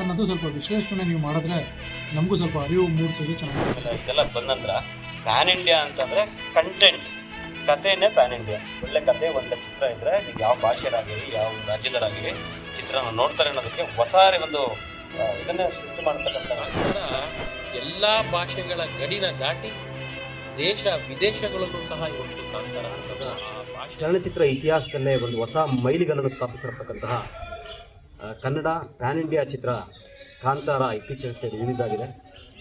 ಅನ್ನೋದು ಸ್ವಲ್ಪ ವಿಶ್ಲೇಷಣೆ ನೀವು ಮಾಡಿದ್ರೆ ನಮಗೂ ಸ್ವಲ್ಪ ಅರಿವು ಮೂಡಿಸೋದು ಚೆನ್ನಾಗಿದೆ. ಇದೆಲ್ಲ ಬಂದ ನಂತರ ಪ್ಯಾನ್ ಇಂಡಿಯಾ ಅಂತಂದರೆ ಕಂಟೆಂಟ್, ಕಥೆನೇ ಪ್ಯಾನ್ ಇಂಡಿಯಾ. ಒಳ್ಳೆ ಕತೆ, ಒಳ್ಳೆ ಚಿತ್ರ ಇದ್ದರೆ ನೀವು ಯಾವ ಭಾಷೆಯರಾಗಿರಿ, ಯಾವ ರಾಜ್ಯದರಾಗಿರಿ ಚಿತ್ರನ ನೋಡ್ತಾರೆ ಅನ್ನೋದಕ್ಕೆ ಹೊಸ ಒಂದು ಇದನ್ನೇ ಸೃಷ್ಟಿ ಮಾಡ್ತಕ್ಕಂಥ ಎಲ್ಲ ಭಾಷೆಗಳ ಗಡಿನ ದಾಟಿ ದೇಶ ವಿದೇಶಗಳಲ್ಲೂ ಸಹ ಇವತ್ತು ಕಾಂತಾರ ಚಲನಚಿತ್ರ ಇತಿಹಾಸದಲ್ಲೇ ಒಂದು ಹೊಸ ಮೈಲಿಗಲ್ಲನ್ನು ಸ್ಥಾಪಿಸಿರತಕ್ಕಂತಹ ಕನ್ನಡ ಪ್ಯಾನ್ ಇಂಡಿಯಾ ಚಿತ್ರ ಕಾಂತಾರ ಇತ್ತೀಚೆಗಷ್ಟೇ ರಿಲೀಸ್ ಆಗಿದೆ.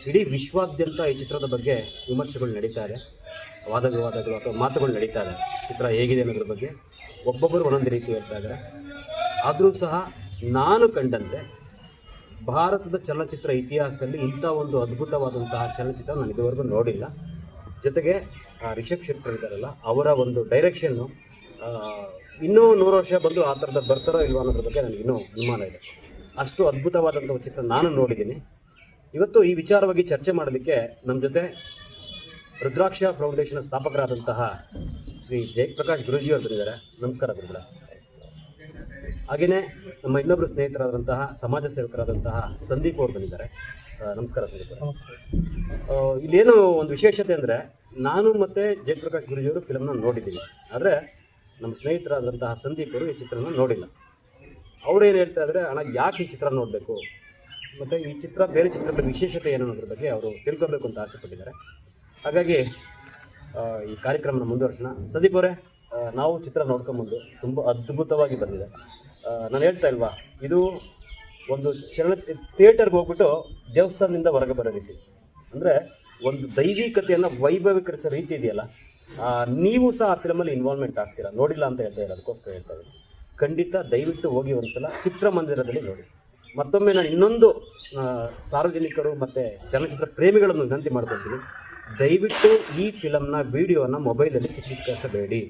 ಇಡೀ ವಿಶ್ವಾದ್ಯಂತ ಈ ಚಿತ್ರದ ಬಗ್ಗೆ ವಿಮರ್ಶೆಗಳು ನಡೀತಾ ಇದೆ, ವಾದ ವಿವಾದಗಳು ಅಥವಾ ಮಾತುಗಳು ನಡೀತಾ ಇದೆ. ಚಿತ್ರ ಹೇಗಿದೆ ಅನ್ನೋದ್ರ ಬಗ್ಗೆ ಒಬ್ಬೊಬ್ಬರು ಒಂದೊಂದು ರೀತಿ ಹೇಳ್ತಾ ಇದ್ದಾರೆ. ಆದರೂ ಸಹ ನಾನು ಕಂಡಂತೆ ಭಾರತದ ಚಲನಚಿತ್ರ ಇತಿಹಾಸದಲ್ಲಿ ಇಂಥ ಒಂದು ಅದ್ಭುತವಾದಂತಹ ಚಲನಚಿತ್ರ ನಾನು ಇದುವರೆಗೂ ನೋಡಿಲ್ಲ. ಜೊತೆಗೆ ರಿಷಬ್ ಶೆಟ್ಟರ್ ಇದ್ದಾರಲ್ಲ, ಅವರ ಒಂದು ಡೈರೆಕ್ಷನ್ನು ಇನ್ನೂ 100 ವರ್ಷ ಬಂದು ಆ ಥರದ ಬರ್ತಾರೋ ಇಲ್ವೋ ಅನ್ನೋದ್ರ ಬಗ್ಗೆ ನನಗೆ ಇನ್ನೂ ಅನುಮಾನ ಇದೆ. ಅಷ್ಟು ಅದ್ಭುತವಾದಂಥ ಒಂದು ಚಿತ್ರ ನಾನು ನೋಡಿದ್ದೀನಿ. ಇವತ್ತು ಈ ವಿಚಾರವಾಗಿ ಚರ್ಚೆ ಮಾಡೋದಕ್ಕೆ ನಮ್ಮ ಜೊತೆ ರುದ್ರಾಕ್ಷ ಫೌಂಡೇಶನ್ ಸ್ಥಾಪಕರಾದಂತಹ ಶ್ರೀ ಜಯಪ್ರಕಾಶ್ ಗುರೂಜಿಯವರು ಬಂದಿದ್ದಾರೆ. ನಮಸ್ಕಾರ ಗುರುಗಳೇ. ಹಾಗೆಯೇ ನಮ್ಮ ಇನ್ನೊಬ್ಬರು ಸ್ನೇಹಿತರಾದಂತಹ ಸಮಾಜ ಸೇವಕರಾದಂತಹ ಸಂದೀಪ್ ಅವರು ಬಂದಿದ್ದಾರೆ. ನಮಸ್ಕಾರ ಸಂದೀಪ್. ಇಲ್ಲೇನು ಒಂದು ವಿಶೇಷತೆ ಅಂದರೆ, ನಾನು ಮತ್ತು ಜಯಪ್ರಕಾಶ್ ಗುರೂಜಿಯವರು ಫಿಲಮ್ನ ನೋಡಿದ್ದೀನಿ, ಆದರೆ ನಮ್ಮ ಸ್ನೇಹಿತರಾದಂತಹ ಸಂದೀಪ್ ಅವರು ಈ ಚಿತ್ರನ ನೋಡಿಲ್ಲ. ಅವ್ರೇನು ಹೇಳ್ತಾ ಇದ್ದಾರೆ, ಅಣ್ಣ ಯಾಕೆ ಈ ಚಿತ್ರ ನೋಡಬೇಕು ಮತ್ತು ಈ ಚಿತ್ರ ಬೇರೆ ಚಿತ್ರಗಳ ವಿಶೇಷತೆ ಏನು ಅನ್ನೋದ್ರ ಬಗ್ಗೆ ಅವರು ತಿಳ್ಕೊಬೇಕು ಅಂತ ಆಸೆ ಪಟ್ಟಿದ್ದಾರೆ. ಹಾಗಾಗಿ ಈ ಕಾರ್ಯಕ್ರಮನ ಮುಂದುವರ್ಸೋಣ. ಸಂದೀಪ್ ಅವರೇ, ನಾವು ಚಿತ್ರ ನೋಡ್ಕೊಂಬಂದು ತುಂಬ ಅದ್ಭುತವಾಗಿ ಬಂದಿದೆ. ನಾನು ಹೇಳ್ತಾ ಇಲ್ವಾ, ಇದು ಒಂದು ಥಿಯೇಟರ್ಗೆ ಹೋಗ್ಬಿಟ್ಟು ದೇವಸ್ಥಾನದಿಂದ ಹೊರಗೆ ಬರೋ ರೀತಿ, ಅಂದರೆ ಒಂದು ದೈವಿಕತೆಯನ್ನು ವೈಭವೀಕರಿಸೋ ರೀತಿ ಇದೆಯಲ್ಲ, ನೀವು ಸಹ ಆ ಫಿಲಮಲ್ಲಿ ಇನ್ವಾಲ್ವ್ಮೆಂಟ್ ಆಗ್ತೀರಾ. ನೋಡಿಲ್ಲ ಅಂತ ಹೇಳ್ತಾ ಇಲ್ಲ, ಅದಕ್ಕೋಸ್ಕರ ಹೇಳ್ತಾ ಇದ್ದೀನಿ. ಖಂಡಿತ ದಯವಿಟ್ಟು ಹೋಗಿ ಒಂದ್ಸಲ ಚಿತ್ರಮಂದಿರದಲ್ಲಿ ನೋಡಿ. ಮತ್ತೊಮ್ಮೆ ನಾನು ಇನ್ನೊಂದು ಸಾರ್ವಜನಿಕರು ಮತ್ತು ಚಲನಚಿತ್ರ ಪ್ರೇಮಿಗಳನ್ನು ವಿನಂತಿ ಮಾಡ್ಕೊಳ್ತೀನಿ, ದಯವಿಟ್ಟು ಈ ಫಿಲಮ್ನ ವೀಡಿಯೋನ ಮೊಬೈಲಲ್ಲಿ ಚಿತ್ರೀಕರಿಸಬೇಡಿ.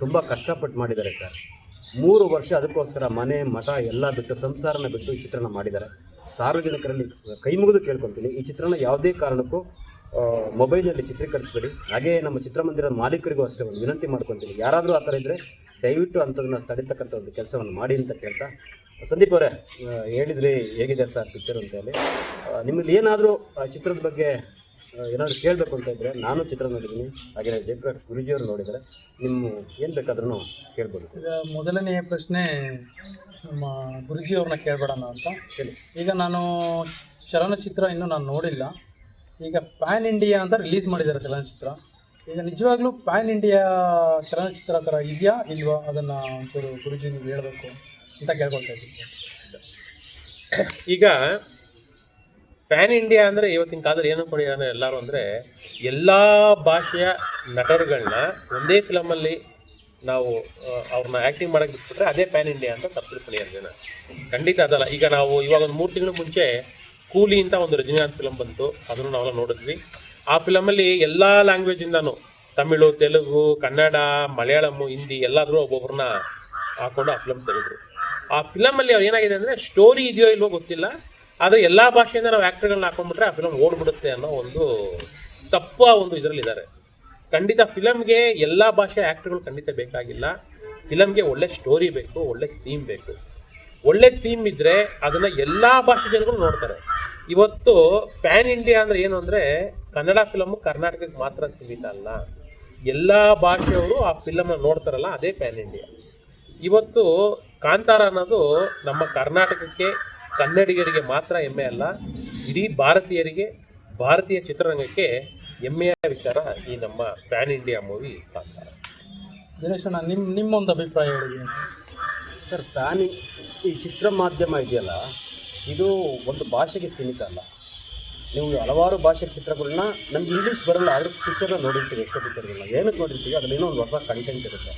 ತುಂಬ ಕಷ್ಟಪಟ್ಟು ಮಾಡಿದ್ದಾರೆ ಸರ್. 3 ವರ್ಷ ಅದಕ್ಕೋಸ್ಕರ ಮನೆ ಮಠ ಎಲ್ಲ ಬಿಟ್ಟು, ಸಂಸಾರನ ಬಿಟ್ಟು ಈ ಚಿತ್ರನ ಮಾಡಿದ್ದಾರೆ. ಸಾರ್ವಜನಿಕರಲ್ಲಿ ಕೈ ಮುಗಿದು ಕೇಳ್ಕೊತೀನಿ, ಈ ಚಿತ್ರನ ಯಾವುದೇ ಕಾರಣಕ್ಕೂ ಮೊಬೈಲಲ್ಲಿ ಚಿತ್ರೀಕರಿಸಬೇಡಿ. ಹಾಗೇ ನಮ್ಮ ಚಿತ್ರಮಂದಿರದ ಮಾಲೀಕರಿಗೂ ಅಷ್ಟೇ ಒಂದು ವಿನಂತಿ ಮಾಡ್ಕೊತೀನಿ, ಯಾರಾದರೂ ಆ ಥರ ಇದ್ದರೆ ದಯವಿಟ್ಟು ಅಂಥದನ್ನ ತಡೀತಕ್ಕಂಥ ಒಂದು ಕೆಲಸವನ್ನು ಮಾಡಿ ಅಂತ ಕೇಳ್ತಾ, ಸಂದೀಪ್ ಅವರೇ ಹೇಳಿದ್ರಿ ಹೇಗಿದೆ ಸರ್ ಪಿಕ್ಚರ್ ಅಂತ ಹೇಳಿ. ನಿಮ್ಮಲ್ಲಿ ಏನಾದರೂ ಚಿತ್ರದ ಬಗ್ಗೆ ಏನಾದರೂ ಕೇಳಬೇಕು ಅಂತ ಇದ್ದರೆ, ನಾನು ಚಿತ್ರ ನೋಡಿದ್ದೀನಿ, ಹಾಗೆ ಜಯಪ್ರಕಾಶ್ ಗುರೂಜಿಯವರು ನೋಡಿದ್ದಾರೆ, ನಿಮ್ಮ ಏನು ಬೇಕಾದ್ರೂ ಕೇಳ್ಬೋದು. ಈಗ ಮೊದಲನೆಯ ಪ್ರಶ್ನೆ ನಮ್ಮ ಗುರೂಜಿಯವ್ರನ್ನ ಕೇಳಬೇಡಣ ಅಂತ ಹೇಳಿ. ಈಗ ನಾನು ಚಲನಚಿತ್ರ ಇನ್ನೂ ನಾನು ನೋಡಿಲ್ಲ. ಈಗ ಪ್ಯಾನ್ ಇಂಡಿಯಾ ಅಂತ ರಿಲೀಸ್ ಮಾಡಿದ್ದಾರೆ ಚಲನಚಿತ್ರ. ಈಗ ನಿಜವಾಗ್ಲೂ ಪ್ಯಾನ್ ಇಂಡಿಯಾ ಚಲನಚಿತ್ರ ಥರ ಇದೆಯಾ ಇಲ್ವಾ, ಅದನ್ನು ಒಂಚೂರು ಗುರೂಜಿ ನೀವು ಹೇಳಬೇಕು ಅಂತ ಕೇಳ್ಕೊಳ್ತಾ ಇದ್ದೀನಿ. ಈಗ ಪ್ಯಾನ್ ಇಂಡಿಯಾ ಅಂದರೆ ಇವತ್ತಿನ ಕಾಲದಲ್ಲಿ ಏನು ಮಾಡಿದಾರೆ ಎಲ್ಲರೂ ಅಂದರೆ, ಎಲ್ಲ ಭಾಷೆಯ ನಟರುಗಳನ್ನ ಒಂದೇ ಫಿಲಮಲ್ಲಿ ನಾವು ಅವ್ರನ್ನ ಆ್ಯಕ್ಟಿಂಗ್ ಮಾಡೋಕ್ಕೆ ಬಿಟ್ಬಿಟ್ರೆ ಅದೇ ಪ್ಯಾನ್ ಇಂಡಿಯಾ ಅಂತ ತಪ್ಪಿಸ್ಕೊಂಡಿದ್ದಾರೆ ಜನ. ಖಂಡಿತ ಅದಲ್ಲ. ಈಗ ನಾವು ಇವಾಗ ಒಂದು 3 ತಿಂಗಳ ಮುಂಚೆ ಕೂಲಿ ಅಂತ ಒಂದು ರಜನಿಕಾಂತ್ ಫಿಲಮ್ ಬಂತು, ಅದನ್ನು ನಾವೆಲ್ಲ ನೋಡಿದ್ವಿ. ಆ ಫಿಲಮಲ್ಲಿ ಎಲ್ಲ ಲ್ಯಾಂಗ್ವೇಜಿಂದನೂ, ತಮಿಳು, ತೆಲುಗು, ಕನ್ನಡ, ಮಲಯಾಳಮು, ಹಿಂದಿ ಎಲ್ಲಾದರೂ ಒಬ್ಬೊಬ್ಬರನ್ನ ಹಾಕ್ಕೊಂಡು ಆ ಫಿಲಮ್ ತೆಗೆದ್ರು. ಆ ಫಿಲಮಲ್ಲಿ ಅವ್ರು ಏನಾಗಿದೆ ಅಂದರೆ, ಸ್ಟೋರಿ ಇದೆಯೋ ಇಲ್ವೋ ಗೊತ್ತಿಲ್ಲ, ಆದರೆ ಎಲ್ಲ ಭಾಷೆಯಿಂದ ನಾವು ಆ್ಯಕ್ಟರ್ಗಳನ್ನ ಹಾಕೊಂಡ್ಬಿಟ್ರೆ ಆ ಫಿಲಮ್ ಓಡ್ಬಿಡುತ್ತೆ ಅನ್ನೋ ಒಂದು ತಪ್ಪ ಒಂದು ಇದರಲ್ಲಿದ್ದಾರೆ. ಖಂಡಿತ ಫಿಲಮ್ಗೆ ಎಲ್ಲ ಭಾಷೆ ಆ್ಯಕ್ಟರ್ಗಳು ಖಂಡಿತ ಬೇಕಾಗಿಲ್ಲ. ಫಿಲಮ್ಗೆ ಒಳ್ಳೆ ಸ್ಟೋರಿ ಬೇಕು, ಒಳ್ಳೆ ಥೀಮ್ ಬೇಕು. ಒಳ್ಳೆ ಥೀಮ್ ಇದ್ದರೆ ಅದನ್ನು ಎಲ್ಲ ಭಾಷೆ ಜನಗಳು ನೋಡ್ತಾರೆ. ಇವತ್ತು ಪ್ಯಾನ್ ಇಂಡಿಯಾ ಅಂದರೆ ಏನು ಅಂದರೆ, ಕನ್ನಡ ಫಿಲಮು ಕರ್ನಾಟಕಕ್ಕೆ ಮಾತ್ರ ಸೀಮಿತ ಅಲ್ಲ, ಎಲ್ಲ ಭಾಷೆಯವರು ಆ ಫಿಲಮ್ನ ನೋಡ್ತಾರಲ್ಲ, ಅದೇ ಪ್ಯಾನ್ ಇಂಡಿಯಾ. ಇವತ್ತು ಕಾಂತಾರ ಅನ್ನೋದು ನಮ್ಮ ಕರ್ನಾಟಕಕ್ಕೆ, ಕನ್ನಡಿಗರಿಗೆ ಮಾತ್ರ ಹೆಮ್ಮೆ ಅಲ್ಲ, ಇಡೀ ಭಾರತೀಯರಿಗೆ, ಭಾರತೀಯ ಚಿತ್ರರಂಗಕ್ಕೆ ಹೆಮ್ಮೆಯ ವಿಚಾರ ಈ ನಮ್ಮ ಪ್ಯಾನ್ ಇಂಡಿಯಾ ಮೂವಿ ಕಾಂತಾರ. ದಿನೇಶಣ್ಣ, ನಿಮ್ಮೊಂದು ಅಭಿಪ್ರಾಯ ಹೇಳಿದ್ದೀನಿ ಸರ್. ಈ ಚಿತ್ರ ಮಾಧ್ಯಮ ಇದೆಯಲ್ಲ, ಇದು ಒಂದು ಭಾಷೆಗೆ ಸೀಮಿತ ಅಲ್ಲ. ನೀವು ಹಲವಾರು ಭಾಷೆ ಚಿತ್ರಗಳನ್ನ, ನಮ್ಗೆ ಇಂಗ್ಲೀಷ್ ಬರಲ್ಲ, ಅದ್ರ ಪಿಕ್ಚರ್ನ ನೋಡಿರ್ತೀವಿ, ಎಷ್ಟೋ ಪಿಕ್ಚರ್ಗಳನ್ನ ಏನಕ್ಕೆ ನೋಡಿರ್ತೀವಿ, ಅದರಲ್ಲೇನೋ ಒಂದು ಹೊಸ ಕಂಟೆಂಟ್ ಇರುತ್ತೆ.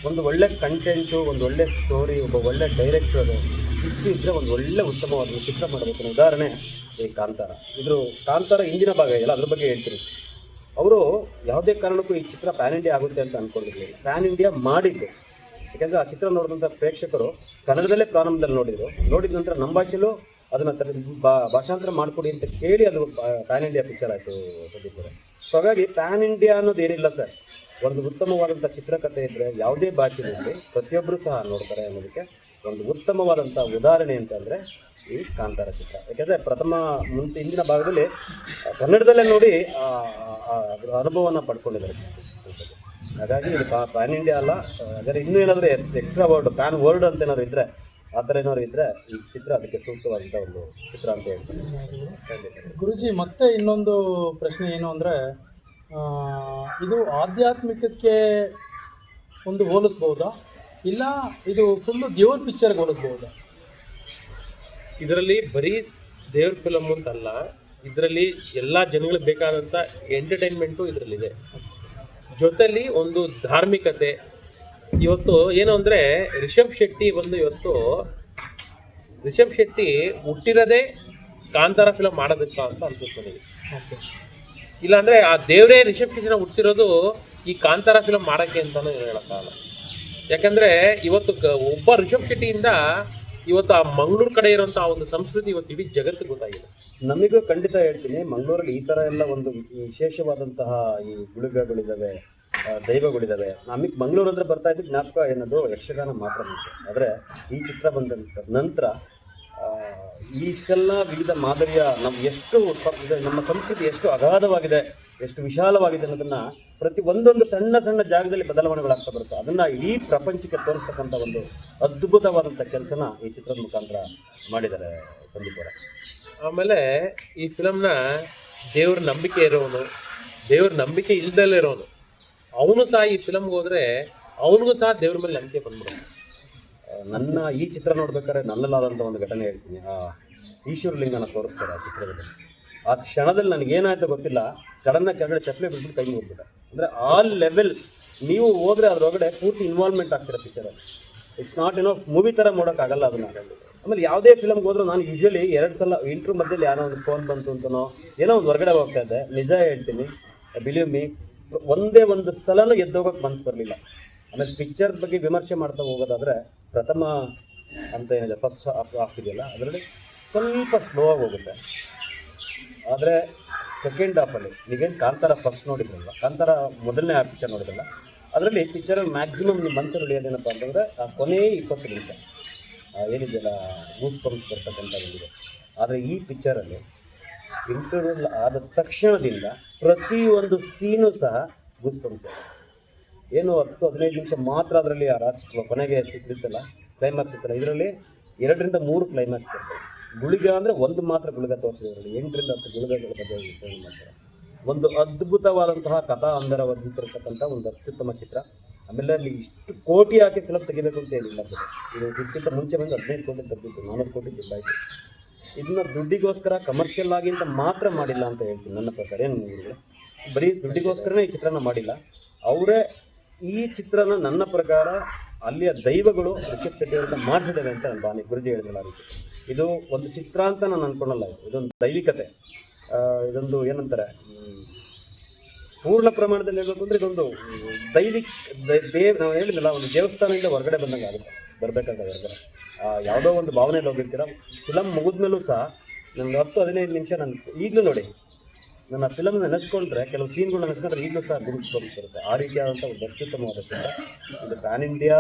ಒಂದು ಒಳ್ಳೆ ಕಂಟೆಂಟು, ಒಂದು ಒಳ್ಳೆ ಸ್ಟೋರಿ, ಒಬ್ಬ ಒಳ್ಳೆ ಡೈರೆಕ್ಟರು ಇಷ್ಟು ಇದ್ದರೆ ಒಂದು ಒಳ್ಳೆ ಉತ್ತಮವಾದ ಚಿತ್ರ ಮಾಡಬೇಕು. ಉದಾಹರಣೆ ಈ ಕಾಂತಾರ. ಕಾಂತಾರ ಹಿಂದಿನ ಭಾಗ ಇದೆಯಲ್ಲ, ಅದ್ರ ಬಗ್ಗೆ ಹೇಳ್ತೀನಿ. ಅವರು ಯಾವುದೇ ಕಾರಣಕ್ಕೂ ಈ ಚಿತ್ರ ಪ್ಯಾನ್ ಇಂಡಿಯಾ ಆಗುತ್ತೆ ಅಂತ ಅಂದ್ಕೊಂಡಿರಲಿಲ್ಲ. ಪ್ಯಾನ್ ಇಂಡಿಯಾ ಮಾಡಿದ್ದು, ಯಾಕೆಂದರೆ ಆ ಚಿತ್ರ ನೋಡಿದಂಥ ಪ್ರೇಕ್ಷಕರು ಕನ್ನಡದಲ್ಲೇ ಪ್ರಾರಂಭದಲ್ಲಿ ನೋಡಿದ ನಂತರ ನಮ್ಮ ಭಾಷೆಯಲ್ಲೂ ಅದನ್ನು ಭಾಷಾಂತರ ಮಾಡಿಕೊಡಿ ಅಂತ ಕೇಳಿ ಅದು ಪ್ಯಾನ್ ಇಂಡಿಯಾ ಪಿಕ್ಚರ್ ಆಯಿತು ಸದ್ಯಕ್ಕೆ. ಸೊ ಹಾಗಾಗಿ ಪ್ಯಾನ್ ಇಂಡಿಯಾ ಅನ್ನೋದು ಏನಿಲ್ಲ ಸರ್. ಒಂದು ಉತ್ತಮವಾದಂಥ ಚಿತ್ರಕಥೆ ಇದ್ದರೆ ಯಾವುದೇ ಭಾಷೆಯಲ್ಲಿ ಪ್ರತಿಯೊಬ್ಬರು ಸಹ ನೋಡ್ತಾರೆ ಅನ್ನೋದಕ್ಕೆ ಒಂದು ಉತ್ತಮವಾದಂಥ ಉದಾಹರಣೆ ಅಂತಂದರೆ ಈ ಕಾಂತಾರ ಚಿತ್ರ. ಯಾಕೆಂದರೆ ಹಿಂದಿನ ಭಾಗದಲ್ಲಿ ಕನ್ನಡದಲ್ಲೇ ನೋಡಿ ಅದರ ಅನುಭವನ ಪಡ್ಕೊಂಡಿದ್ದಾರೆ. ಹಾಗಾಗಿ ಇದು ಪ್ಯಾನ್ ಇಂಡಿಯಾ ಅಲ್ಲ, ಹಾಗಾದ್ರೆ ಇನ್ನೂ ಏನಾದರೂ ಎಕ್ಸ್ಟ್ರಾ ವರ್ಡ್ ಪ್ಯಾನ್ ವರ್ಡ್ ಅಂತ ಏನಾದ್ರು ಇದ್ದರೆ, ಆ ಥರ ಏನಾದ್ರು ಇದ್ದರೆ ಈ ಚಿತ್ರ ಅದಕ್ಕೆ ಸೂಕ್ತವಾದಂಥ ಒಂದು ಚಿತ್ರ ಅಂತ ಹೇಳ್ತೀನಿ. ಗುರುಜಿ ಮತ್ತೆ ಇನ್ನೊಂದು ಪ್ರಶ್ನೆ ಏನು ಅಂದರೆ, ಇದು ಆಧ್ಯಾತ್ಮಿಕಕ್ಕೆ ಒಂದು ಹೋಲಿಸ್ಬೋದಾ, ಇಲ್ಲ ಇದು ಫುಲ್ಲು ದೇವ್ರ ಪಿಕ್ಚರ್ಗೆ ಹೋಲಿಸ್ಬೋದಾ? ಇದರಲ್ಲಿ ಬರೀ ದೇವ್ರ ಫಿಲಮ್ ಅಂತಲ್ಲ, ಇದರಲ್ಲಿ ಎಲ್ಲ ಜನಗಳಿಗೆ ಬೇಕಾದಂಥ ಎಂಟರ್ಟೈನ್ಮೆಂಟು ಇದರಲ್ಲಿದೆ. ಜೊತೆಲಿ ಒಂದು ಧಾರ್ಮಿಕತೆ. ಇವತ್ತು ಏನು ಅಂದರೆ ರಿಷಬ್ ಶೆಟ್ಟಿ ಹುಟ್ಟಿರೋದೇ ಕಾಂತಾರ ಫಿಲಮ್ ಮಾಡೋದಕ್ಕ ಅಂತ ಅನ್ಸುತ್ತೆ ನನಗೆ. ಇಲ್ಲಾಂದರೆ ಆ ದೇವರೇ ರಿಷಬ್ ಶೆಟ್ಟಿನ ಹುಟ್ಟಿಸಿರೋದು ಈ ಕಾಂತಾರ ಫಿಲಮ್ ಮಾಡೋಕ್ಕೆ ಅಂತಲೂ ಹೇಳೋಕ್ಕಾಗಲ್ಲ. ಯಾಕಂದರೆ ಇವತ್ತು ಒಬ್ಬ ರಿಷಬ್ ಶೆಟ್ಟಿಯಿಂದ ಇವತ್ತು ಆ ಮಂಗಳೂರು ಕಡೆ ಇರೋಂಥ ಒಂದು ಸಂಸ್ಕೃತಿ ಇವತ್ತು ಇಡೀ ಜಗತ್ತಿಗೆ ಗೊತ್ತಾಗಿದೆ. ನಮಗೂ ಖಂಡಿತ ಹೇಳ್ತೀನಿ, ಮಂಗಳೂರಲ್ಲಿ ಈ ಥರ ಎಲ್ಲ ಒಂದು ವಿಶೇಷವಾದಂತಹ ಈ ಗುಳಿಗಳಿದ್ದಾವೆ, ದೈವಗಳಿದ್ದಾವೆ. ನಮಗೆ ಮಂಗಳೂರು ಅಂದರೆ ಬರ್ತಾ ಇದ್ದು ಜ್ಞಾಪಕ ಏನದು ಯಕ್ಷಗಾನ ಮಾತ್ರ ಮುಂಚೆ. ಆದರೆ ಈ ಚಿತ್ರ ಬಂದ ನಂತರ ಇಷ್ಟೆಲ್ಲ ವಿವಿಧ ಮಾದರಿಯ ನಮ್ಮ ಸಂಸ್ಕೃತಿ ಎಷ್ಟು ಅಗಾಧವಾಗಿದೆ, ಎಷ್ಟು ವಿಶಾಲವಾಗಿದೆ ಅನ್ನೋದನ್ನು ಪ್ರತಿ ಒಂದೊಂದು ಸಣ್ಣ ಸಣ್ಣ ಜಾಗದಲ್ಲಿ ಬದಲಾವಣೆಗಳಾಗ್ತಾ ಬರುತ್ತೆ. ಅದನ್ನು ಇಡೀ ಪ್ರಪಂಚಕ್ಕೆ ತೋರಿಸ್ತಕ್ಕಂಥ ಒಂದು ಅದ್ಭುತವಾದಂಥ ಕೆಲಸನ ಈ ಚಿತ್ರದ ಮುಖಾಂತರ ಮಾಡಿದ್ದಾರೆ ಸಂದೀಪ್ ಅವರ. ಆಮೇಲೆ ಈ ಫಿಲಮ್ನ ದೇವ್ರ ನಂಬಿಕೆ ಇರೋನು, ದೇವ್ರ ನಂಬಿಕೆ ಇಲ್ದಲ್ಲೇ ಇರೋನು, ಅವನು ಸಹ ಈ ಫಿಲಮ್ಗೆ ಹೋದರೆ ಅವನಿಗೂ ಸಹ ದೇವ್ರ ಮೇಲೆ ನಂಬಿಕೆ ಬಂದ್ಬಿಡುತ್ತೆ. ನನ್ನ ಈ ಚಿತ್ರ ನೋಡ್ಬೇಕಾದ್ರೆ ನನ್ನಲ್ಲಾದಂಥ ಒಂದು ಘಟನೆ ಹೇಳ್ತೀನಿ. ಈಶ್ವರಲಿಂಗನ ತೋರಿಸ್ತಾರೆ ಆ ಚಿತ್ರದಲ್ಲಿ. ಆ ಕ್ಷಣದಲ್ಲಿ ನನಗೇನಾಯ್ತು ಗೊತ್ತಿಲ್ಲ, ಸಡನ್ನಾಗಿ ಕೆಳಗಡೆ ಚಪ್ಪಲಿ ಬಿಟ್ಬಿಟ್ಟು ಕೈ ಮುಗಿದ್ಬಿಟ್ಟೆ. ಅಂದರೆ ಆ ಲೆವೆಲ್ ನೀವು ಹೋದರೆ ಅದರೊಳಗಡೆ ಪೂರ್ತಿ ಇನ್ವಾಲ್ವ್ಮೆಂಟ್ ಆಗ್ತಿರೋ ಪಿಕ್ಚರಲ್ಲಿ. ಇಟ್ಸ್ ನಾಟ್ ಏನೋ ಮೂವಿ ಥರ ನೋಡೋಕ್ಕಾಗಲ್ಲ ಅದನ್ನು. ಆಮೇಲೆ ಯಾವುದೇ ಫಿಲಮ್ಗೆ ಹೋದ್ರೂ ನಾನು ಯೂಶ್ವಲಿ 2 ಸಲ ಇಂಟ್ರೂ ಮಧ್ಯದಲ್ಲಿ ಏನೋ ಒಂದು ಫೋನ್ ಬಂತು ಅಂತನೋ ಏನೋ ಒಂದು ಹೊರಗಡೆ ಹೋಗ್ತಾ ಇದ್ದೆ. ನಿಜ ಹೇಳ್ತೀನಿ, ಬಿಲೀವ್ ಮೀ, ಒಂದೇ ಒಂದು ಸಲನೂ ಎದ್ದೋಗೋಕ್ಕೆ ಮನಸ್ಸು ಬರಲಿಲ್ಲ. ಆಮೇಲೆ ಪಿಕ್ಚರ್ ಬಗ್ಗೆ ವಿಮರ್ಶೆ ಮಾಡ್ತಾ ಹೋಗೋದಾದರೆ ಪ್ರಥಮ ಅಂತ ಏನಿದೆ ಫಸ್ಟ್ ಹಾಫ್ ಇದೆಯಲ್ಲ, ಅದರಲ್ಲಿ ಸ್ವಲ್ಪ ಸ್ಲೋ ಆಗಿ ಹೋಗುತ್ತೆ. ಆದರೆ ಸೆಕೆಂಡ್ ಹಾಫಲ್ಲಿ ನೀವೇನು ಕಾಂತಾರ ಫಸ್ಟ್ ನೋಡಿದ್ರಲ್ಲ, ಕಾಂತಾರ ಮೊದಲನೇ ಪಿಕ್ಚರ್ ನೋಡಿದ್ರಲ್ಲ, ಅದರಲ್ಲಿ ಪಿಕ್ಚರಲ್ಲಿ ಮ್ಯಾಕ್ಸಿಮಮ್ ನಿಮ್ಮ ಮನಸ್ಸಲ್ಲಿ ಉಳಿಯೋದೇನಪ್ಪ ಅಂತಂದರೆ ಆ ಕೊನೆಯ 20 ನಿಮಿಷ ಏನಿದೆಯಲ್ಲ ಗೂಸ್ ಬಂಪ್ಸ್ ಬರ್ತಕ್ಕಂಥ ಬಂದಿದೆ. ಆದರೆ ಈ ಪಿಕ್ಚರಲ್ಲಿ ಇಂಟರ್ವಲ್ ಆದ ತಕ್ಷಣದಿಂದ ಪ್ರತಿಯೊಂದು ಸೀನು ಸಹ ಗೂಸ್ ಬಂಪ್ಸ್. ಏನು 10-15 ನಿಮಿಷ ಮಾತ್ರ ಅದರಲ್ಲಿ ಆ ಕೊನೆಗೆ ಸಿಕ್ಕಿರ್ತಲ್ಲ, ಕ್ಲೈಮ್ಯಾಕ್ಸ್ ಇರ್ತಲ್ಲ, ಇದರಲ್ಲಿ 2ರಿಂದ 3 ಕ್ಲೈಮ್ಯಾಕ್ಸ್ ಬರ್ತವೆ. ಗುಳಿಗ ಅಂದರೆ ಒಂದು ಮಾತ್ರ ಗುಳಿಗ ತೋರಿಸಿದ್ರಲ್ಲಿ 8ರಿಂದ 10 ಗುಳಿಗಗಳ ಬಗ್ಗೆ ವಿಚಾರಣೆ ಮಾಡ್ತಾರೆ. ಒಂದು ಅದ್ಭುತವಾದಂತಹ ಕಥಾ ಅಂದರವಾಗಿರ್ತಕ್ಕಂಥ ಒಂದು ಅತ್ಯುತ್ತಮ ಚಿತ್ರ. ಆಮೇಲೆ ಅಲ್ಲಿ ಇಷ್ಟು ಕೋಟಿ ಹಾಕಿ ಫಿಲಮ್ ತೆಗಿಬೇಕು ಅಂತ ಏನಿಲ್ಲ. ಇದು ಇದಕ್ಕಿಂತ ಮುಂಚೆ ಬಂದು 15 ಕೋಟಿ ತೆಗೆದಿತ್ತು, 400 ಕೋಟಿ ದುಡ್ಡಾಯಿತು. ಇದನ್ನ ದುಡ್ಡಿಗೋಸ್ಕರ ಕಮರ್ಷಿಯಲ್ ಆಗಿ ಅಂತ ಮಾತ್ರ ಮಾಡಿಲ್ಲ ಅಂತ ಹೇಳ್ತೀನಿ ನನ್ನ ಪ್ರಕಾರ. ಏನು ಬರೀ ದುಡ್ಡಿಗೋಸ್ಕರನೇ ಈ ಚಿತ್ರನ ಮಾಡಿಲ್ಲ ಅವರೇ. ಈ ಚಿತ್ರನ ನನ್ನ ಪ್ರಕಾರ ಅಲ್ಲಿಯ ದೈವಗಳು ರಿಷಬ್ ಶೆಟ್ಟಿ ಅವರಿಂದ ಮಾಡಿಸಿದ್ದೇವೆ ಅಂತ ನಾನು ಭಾವನೆ. ಗುರುಜಿ ಹೇಳಿದ್ರಲ್ಲ, ಆ ರೀತಿ ಇದು ಒಂದು ಚಿತ್ರ ಅಂತ ನಾನು ಅನ್ಕೊಳ್ಳಲ್ಲ. ಇದೊಂದು ದೈವಿಕತೆ, ಇದೊಂದು ಏನಂತಾರೆ ಪೂರ್ಣ ಪ್ರಮಾಣದಲ್ಲಿ ಹೇಳಬೇಕು ಅಂದರೆ ಇದೊಂದು ನಾವು ಹೇಳಿದ್ನಲ್ಲ, ಒಂದು ದೇವಸ್ಥಾನದಿಂದ ಹೊರಗಡೆ ಬಂದಂಗೆ ಆಗುತ್ತೆ ಬರಬೇಕಾದ್ರೆ ಹೊರಗಡೆ. ಯಾವುದೋ ಒಂದು ಭಾವನೆಯಲ್ಲಿ ಹೋಗಿರ್ತೀರ. ಫಿಲಮ್ ಮುಗಿದ್ಮೇಲೂ ಸಹ ನನಗೆ 10-15 ನಿಮಿಷ ನಾನು ಈಗಲೂ ನೋಡಿ ನನ್ನ ಫಿಲಮ್ ನೆನೆಸ್ಕೊಂಡ್ರೆ, ಕೆಲವು ಸೀನ್ಗಳನ್ನ ನೆನೆಸ್ಕೊಂಡ್ರೆ ಈಗಲೂ ಸಹ ಬರುತ್ತೆ. ಆ ರೀತಿಯಾದಂಥ ಒಂದು ಅತ್ಯುತ್ತಮವಾದ ಚಿತ್ರ ಇದು. ಪ್ಯಾನ್ ಇಂಡಿಯಾ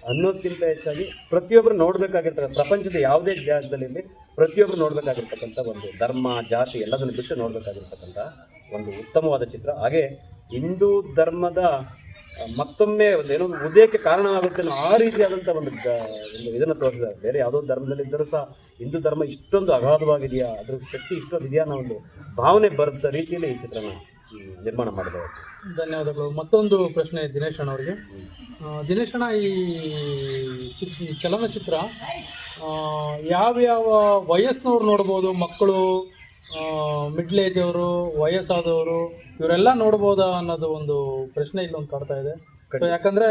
ಅನ್ನೋದಕ್ಕಿಂತ ಹೆಚ್ಚಾಗಿ ಪ್ರತಿಯೊಬ್ಬರು ನೋಡಬೇಕಾಗಿರ್ತಕ್ಕಂಥ, ಪ್ರಪಂಚದ ಯಾವುದೇ ಜಾಗದಲ್ಲಿ ಪ್ರತಿಯೊಬ್ಬರು ನೋಡಬೇಕಾಗಿರ್ತಕ್ಕಂಥ ಒಂದು ಧರ್ಮ ಜಾತಿ ಎಲ್ಲದನ್ನು ಬಿಟ್ಟು ನೋಡಬೇಕಾಗಿರ್ತಕ್ಕಂಥ ಒಂದು ಉತ್ತಮವಾದ ಚಿತ್ರ. ಹಾಗೆ ಹಿಂದೂ ಧರ್ಮದ ಮತ್ತೊಮ್ಮೆ ಒಂದು ಏನೋ ಉದಯಕ್ಕೆ ಕಾರಣವಾಗುತ್ತೆ ಅನ್ನೋ ಆ ರೀತಿಯಾದಂಥ ಒಂದು ಇದನ್ನು ತೋರಿಸಿದ್ದಾರೆ. ಬೇರೆ ಯಾವುದೋ ಧರ್ಮದಲ್ಲಿದ್ದರೂ ಸಹ ಹಿಂದೂ ಧರ್ಮ ಇಷ್ಟೊಂದು ಅಗಾಧವಾಗಿದೆಯಾ, ಅದ್ರ ಶಕ್ತಿ ಇಷ್ಟೊಂದು ಇದೆಯಾ ಅನ್ನೋ ಒಂದು ಭಾವನೆ ಬರುತ್ತ ರೀತಿಯಲ್ಲಿ ಈ ಚಿತ್ರನ ನಿರ್ಮಾಣ ಮಾಡಿದ್ದಾರೆ. ಧನ್ಯವಾದಗಳು. ಮತ್ತೊಂದು ಪ್ರಶ್ನೆ ದಿನೇಶ್ ಅಣ್ಣ ಅವರಿಗೆ. ದಿನೇಶ್ ಅಣ್ಣ, ಈ ಚಲನಚಿತ್ರ ಯಾವ್ಯಾವ ವಯಸ್ಸಿನವ್ರು ನೋಡ್ಬೋದು? ಮಕ್ಕಳು, ಮಿಡ್ಲ್ ಏಜ್ ಅವರು, ವಯಸ್ಸಾದವರು, ಇವರೆಲ್ಲ ನೋಡ್ಬೋದಾ ಅನ್ನೋದು ಒಂದು ಪ್ರಶ್ನೆ ಇಲ್ಲೊಂದು ಕಾಡ್ತಾ ಇದೆ. ಸೊ ಯಾಕಂದರೆ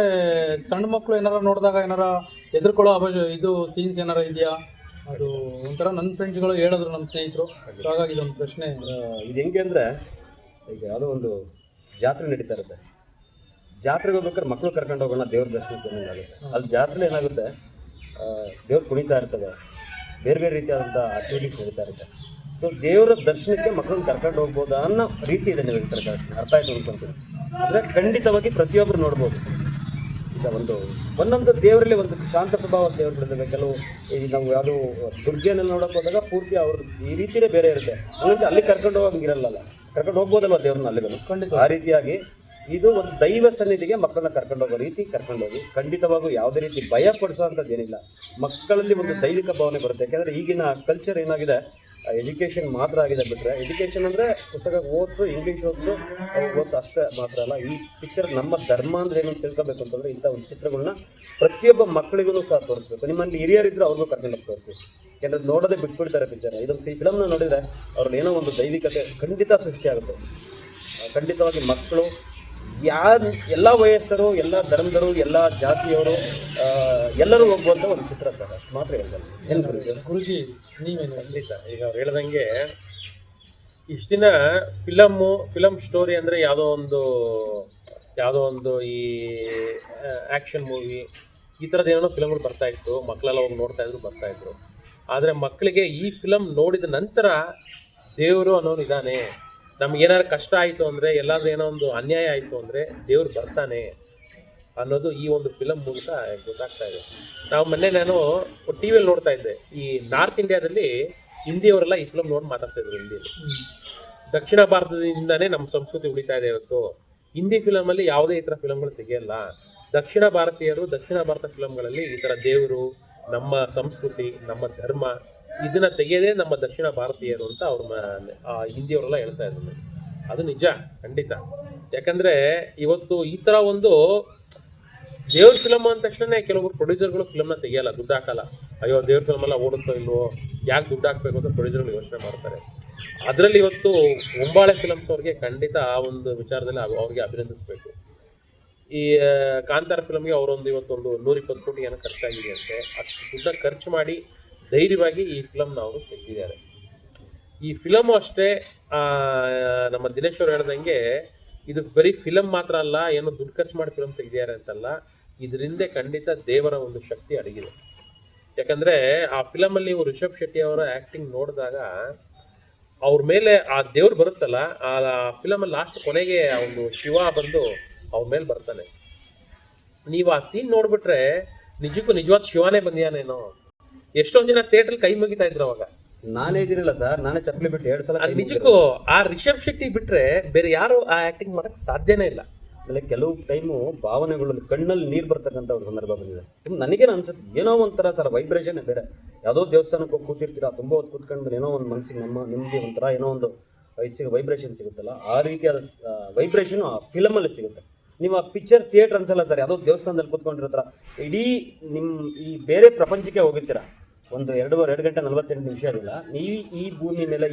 ಸಣ್ಣ ಮಕ್ಕಳು ಏನಾರ ನೋಡಿದಾಗ ಏನಾರ ಎದುರ್ಕೊಳ್ಳೋ ಇದು ಸೀನ್ಸ್ ಏನಾರ ಇದೆಯಾ? ಅದು ಒಂಥರ ನನ್ನ ಫ್ರೆಂಡ್ಸ್ಗಳು ಹೇಳಿದ್ರು, ನಮ್ಮ ಸ್ನೇಹಿತರು. ಸೊ ಹಾಗಾಗಿ ಇದೊಂದು ಪ್ರಶ್ನೆ. ಇದು ಹೆಂಗೆ ಅಂದರೆ, ಈಗ ಯಾವುದೋ ಒಂದು ಜಾತ್ರೆ ನಡೀತಾ ಇರುತ್ತೆ. ಜಾತ್ರೆಗೆ ಹೋಗ್ಬೇಕಾದ್ರೆ ಮಕ್ಕಳು ಕರ್ಕೊಂಡು ಹೋಗೋಣ ದೇವ್ರ ದರ್ಶನಕ್ಕೆ ಆಗುತ್ತೆ. ಅಲ್ಲಿ ಜಾತ್ರೆ ಏನಾಗುತ್ತೆ, ದೇವ್ರು ಕುಣಿತಾ ಇರ್ತದೆ, ಬೇರೆ ಬೇರೆ ರೀತಿಯಾದಂಥ ಆಕ್ಟಿವಿಟೀಸ್ ನಡೀತಾ ಇರುತ್ತೆ. ಸೊ ದೇವರ ದರ್ಶನಕ್ಕೆ ಮಕ್ಕಳನ್ನ ಕರ್ಕೊಂಡು ಹೋಗ್ಬೋದಾ ಅನ್ನೋ ರೀತಿ ಇದೆ. ನೀವು ಹೇಳ್ತಾರೆ, ಅರ್ಥ ಆಯ್ತು ಅನ್ಕೊಂತೀನಿ. ಅಂದರೆ ಖಂಡಿತವಾಗಿ ಪ್ರತಿಯೊಬ್ಬರು ನೋಡ್ಬೋದು. ಈಗ ಒಂದೊಂದು ದೇವರಲ್ಲಿ ಒಂದು ಶಾಂತ ಸ್ವಭಾವದ ದೇವರುಗಳಿದ್ದಾವೆ. ಕೆಲವು ಈ ನಾವು ಯಾವುದು ದುರ್ಗೆನಲ್ಲಿ ನೋಡೋಕೆ ಹೋದಾಗ ಪೂರ್ತಿ ಅವ್ರ ಈ ರೀತಿಯೇ ಬೇರೆ ಇರುತ್ತೆ. ಹಂಗಂತ ಅಲ್ಲಿ ಕರ್ಕೊಂಡು ಹೋಗಂಗಿರಲ್ಲ, ಕರ್ಕೊಂಡು ಹೋಗ್ಬೋದಲ್ವ ದೇವ್ರನ್ನ ಅಲ್ಲಿಗೂ. ಖಂಡಿತ. ಆ ರೀತಿಯಾಗಿ ಇದು ಒಂದು ದೈವ ಸನ್ನಿಧಿಗೆ ಮಕ್ಕಳನ್ನ ಕರ್ಕೊಂಡು ಹೋಗೋ ರೀತಿ ಕರ್ಕೊಂಡೋಗಿ, ಖಂಡಿತವಾಗೂ ಯಾವುದೇ ರೀತಿ ಭಯ ಪಡಿಸೋಂಥದ್ದು ಏನಿಲ್ಲ. ಮಕ್ಕಳಲ್ಲಿ ಒಂದು ದೈವಿಕ ಭಾವನೆ ಬರುತ್ತೆ. ಯಾಕೆಂದರೆ ಈಗಿನ ಕಲ್ಚರ್ ಏನಾಗಿದೆ, ಎಜುಕೇಷನ್ ಮಾತ್ರ ಆಗಿದೆ ಬಿಟ್ಟರೆ, ಎಜುಕೇಷನ್ ಅಂದರೆ ಪುಸ್ತಕ ಓದಿಸು, ಇಂಗ್ಲೀಷ್ ಓದಿಸು ಅಷ್ಟೇ ಮಾತ್ರ ಅಲ್ಲ. ಈ ಪಿಕ್ಚರ್ ನಮ್ಮ ಧರ್ಮ ಅಂದರೆ ಏನು ತಿಳ್ಕೊಬೇಕು ಅಂತಂದರೆ ಇಂಥ ಒಂದು ಚಿತ್ರಗಳನ್ನ ಪ್ರತಿಯೊಬ್ಬ ಮಕ್ಕಳಿಗೂ ಸಹ ತೋರಿಸ್ಬೇಕು. ನಿಮ್ಮಲ್ಲಿ ಹಿರಿಯರಿದ್ದರೂ ಅವ್ರಿಗೂ ಕರ್ಕೊಂಡು ತೋರಿಸಿ. ಯಾಕಂದರೆ ನೋಡೋದೇ ಬಿಟ್ಬಿಡ್ತಾರೆ ಪಿಕ್ಚರ್. ಇದೊಂದು ಈ ಫಿಲಮ್ನ ನೋಡಿದರೆ ಅವ್ರಲ್ಲಿ ಏನೋ ಒಂದು ದೈವಿಕತೆ ಖಂಡಿತ ಸೃಷ್ಟಿಯಾಗುತ್ತೆ. ಖಂಡಿತವಾಗಿ ಮಕ್ಕಳು ಎಲ್ಲ ವಯಸ್ಸರು, ಎಲ್ಲ ಧರ್ಮದವರು, ಎಲ್ಲ ಜಾತಿಯವರು ಎಲ್ಲರೂ ಹೋಗುವಂಥ ಒಂದು ಚಿತ್ರ ಸರ್, ಅಷ್ಟು ಮಾತ್ರ ಹೇಳ್ತಾರೆ. ಏನು ಗುರುಜಿ ನೀವೇನು? ಖಂಡಿತ. ಈಗ ಅವ್ರು ಹೇಳ್ದಂಗೆ ಇಷ್ಟು ದಿನ ಫಿಲಮ್ ಸ್ಟೋರಿ ಅಂದರೆ ಯಾವುದೋ ಒಂದು ಈ ಆ್ಯಕ್ಷನ್ ಮೂವಿ ಈ ಥರದ್ದು ಏನೋ ಫಿಲಮ್ಗಳು ಬರ್ತಾಯಿತ್ತು, ಮಕ್ಕಳೆಲ್ಲ ಹೋಗಿ ನೋಡ್ತಾಯಿದ್ರು, ಬರ್ತಾಯಿದ್ರು. ಆದರೆ ಮಕ್ಕಳಿಗೆ ಈ ಫಿಲಮ್ ನೋಡಿದ ನಂತರ ದೇವರು ಅನ್ನೋನು ಇದ್ದಾನೆ, ನಮ್ಗೇನಾದ್ರು ಕಷ್ಟ ಆಯಿತು ಅಂದರೆ, ಎಲ್ಲಾದ್ರೂ ಏನೋ ಒಂದು ಅನ್ಯಾಯ ಆಯಿತು ಅಂದರೆ ದೇವ್ರು ಬರ್ತಾನೆ ಅನ್ನೋದು ಈ ಒಂದು ಫಿಲಮ್ ಮೂಲಕ ಗೊತ್ತಾಗ್ತಾ ಇದೆ. ನಾನು ಟಿ ವಿಯಲ್ಲಿ ನೋಡ್ತಾ ಇದ್ದೆ, ಈ ನಾರ್ತ್ ಇಂಡಿಯಾದಲ್ಲಿ ಹಿಂದಿಯವರೆಲ್ಲ ಈ ಫಿಲಮ್ ನೋಡಿ ಮಾತಾಡ್ತಾಯಿದ್ರು ಹಿಂದಿಯಲ್ಲಿ. ದಕ್ಷಿಣ ಭಾರತದಿಂದನೇ ನಮ್ಮ ಸಂಸ್ಕೃತಿ ಉಳಿತಾ ಇದೆ ಇವತ್ತು. ಹಿಂದಿ ಫಿಲಮಲ್ಲಿ ಯಾವುದೇ ಈ ಥರ ಫಿಲಮ್ಗಳು ತೆಗೆಯಲ್ಲ. ದಕ್ಷಿಣ ಭಾರತ ಫಿಲಮ್ಗಳಲ್ಲಿ ಈ ಥರ ದೇವರು, ನಮ್ಮ ಸಂಸ್ಕೃತಿ, ನಮ್ಮ ಧರ್ಮ ಇದನ್ನ ತೆಗೆಯೋದೇ ನಮ್ಮ ದಕ್ಷಿಣ ಭಾರತೀಯರು ಅಂತ ಹಿಂದಿಯವರೆಲ್ಲ ಹೇಳ್ತಾ ಇದ್ದಾರೆ. ಅದು ನಿಜ, ಖಂಡಿತ. ಯಾಕಂದರೆ ಇವತ್ತು ಈ ಥರ ಒಂದು ದೇವ್ರ ಫಿಲಮ್ ಅಂದ ತಕ್ಷಣ ಕೆಲವೊಬ್ರು ಪ್ರೊಡ್ಯೂಸರ್ಗಳು ಫಿಲಮ್ನ ತೆಗಿಯಲ್ಲ, ದುಡ್ಡು ಹಾಕಲ್ಲ. ಅಯ್ಯೋ ದೇವ್ರ ಫಿಲಮೆಲ್ಲ ಓಡುತ್ತೋ ಇಲ್ವೋ, ಯಾಕೆ ದುಡ್ಡು ಹಾಕಬೇಕು ಅಂತ ಪ್ರೊಡ್ಯೂಸರ್ಗಳು ಯೋಚನೆ ಮಾಡ್ತಾರೆ. ಅದರಲ್ಲಿ ಇವತ್ತು ಒಂಬಾಳೆ ಫಿಲಮ್ಸ್ ಅವ್ರಿಗೆ ಖಂಡಿತ ಆ ಒಂದು ವಿಚಾರದಲ್ಲಿ ಅವ್ರಿಗೆ ಅಭಿನಂದಿಸಬೇಕು. ಈ ಕಾಂತಾರ ಫಿಲಮ್ಗೆ ಅವರೊಂದು ಇವತ್ತೊಂದು 120 ಕೋಟಿ ಏನೋ ಖರ್ಚಾಗಿದೆ ಅಂತೆ. ಅಷ್ಟು ದುಡ್ಡ ಖರ್ಚು ಮಾಡಿ ಧೈರ್ಯವಾಗಿ ಈ ಫಿಲಮ್ನ ಅವರು ತೆಗೆದಿದ್ದಾರೆ. ಈ ಫಿಲಮು ಅಷ್ಟೇ, ನಮ್ಮ ದಿನೇಶ್ ಅವರು ಹೇಳ್ದಂಗೆ ಇದು ಬರೀ ಫಿಲಮ್ ಮಾತ್ರ ಅಲ್ಲ, ಏನೋ ದುಡ್ಡು ಖರ್ಚು ಮಾಡಿ ಫಿಲಮ್ ತೆಗೆದಿದ್ದಾರೆ ಅಂತಲ್ಲ, ಇದರಿಂದ ಖಂಡಿತ ದೇವರ ಒಂದು ಶಕ್ತಿ ಅಡಗಿದೆ. ಯಾಕಂದರೆ ಆ ಫಿಲಮಲ್ಲಿ ರಿಷಬ್ ಶೆಟ್ಟಿ ಅವರ ಆ್ಯಕ್ಟಿಂಗ್ ನೋಡಿದಾಗ ಅವ್ರ ಮೇಲೆ ಆ ದೇವ್ರು ಬರುತ್ತಲ್ಲ, ಆ ಫಿಲಮಲ್ಲಿ ಲಾಸ್ಟ್ ಕೊನೆಗೆ ಒಂದು ಶಿವ ಬಂದು ಅವ್ರ ಮೇಲೆ ಬರ್ತಾನೆ. ನೀವು ಆ ಸೀನ್ ನೋಡ್ಬಿಟ್ರೆ ನಿಜವಾದ ಶಿವನೇ ಬಂದಿಯಾನೇನೋ. ಎಷ್ಟೊಂದು ಜನ ಥಿಯೇಟ್ರಲ್ಲಿ ಕೈ ಮುಗಿತಾ ಇದ್ರು ಅವಾಗ. ನಾನೇ ಇದಿರಲ್ಲ ಸರ್, ನಾನೇ ಚಪ್ಪಲಿ ಬಿಟ್ಟು 2 ಸಲ. ನಿಜಕ್ಕೂ ಆ ರಿಷಬ್ ಶೆಟ್ಟಿ ಬಿಟ್ರೆ ಬೇರೆ ಯಾರು ಆ ಆಕ್ಟಿಂಗ್ ಮಾಡಕ್ ಸಾಧ್ಯನೇ ಇಲ್ಲ. ಆಮೇಲೆ ಕೆಲವು ಟೈಮು ಭಾವನೆಗಳು ಕಣ್ಣಲ್ಲಿ ನೀರು ಬರ್ತಕ್ಕಂಥ ಒಂದು ಸಂದರ್ಭ ಬಂದಿದೆ. ನನಗೇನು ಅನ್ಸುತ್ತೆ, ಏನೋ ಒಂಥರ ಸರ್ ವೈಬ್ರೇಷನ್ ಬೇರೆ. ಯಾವುದೋ ದೇವಸ್ಥಾನಕ್ಕೆ ಹೋಗಿ ಕೂತಿರ್ತೀರಾ, ತುಂಬ ಹೊತ್ತು ಕೂತ್ಕೊಂಡು ಏನೋ ಒಂದು ಮನಸ್ಸಿಗೆ ನಿಮಗೆ ಒಂಥರ ಏನೋ ಒಂದು ವೈಬ್ರೇಷನ್ ಸಿಗುತ್ತಲ್ಲ, ಆ ರೀತಿಯಾದ ವೈಬ್ರೇಷನ್ ಆ ಫಿಲಮಲ್ಲಿ ಸಿಗುತ್ತೆ. ನೀವು ಆ ಪಿಕ್ಚರ್ ಥಿಯೇಟರ್ ಅನ್ಸಲ್ಲ ಸರ್, ಯಾವುದೋ ದೇವಸ್ಥಾನದಲ್ಲಿ ಕೂತ್ಕೊಂಡಿರೋ ಥರ ಇಡೀ ನಿಮ್ಮ ಈ ಬೇರೆ ಪ್ರಪಂಚಕ್ಕೆ ಹೋಗಿರ್ತೀರ. ಒಂದು 2 ಗಂಟೆ 48 ನಿಮಿಷ ಇರಲಿಲ್ಲ. ನೀವು ಈ ಭೂಮಿ ಮೇಲೆ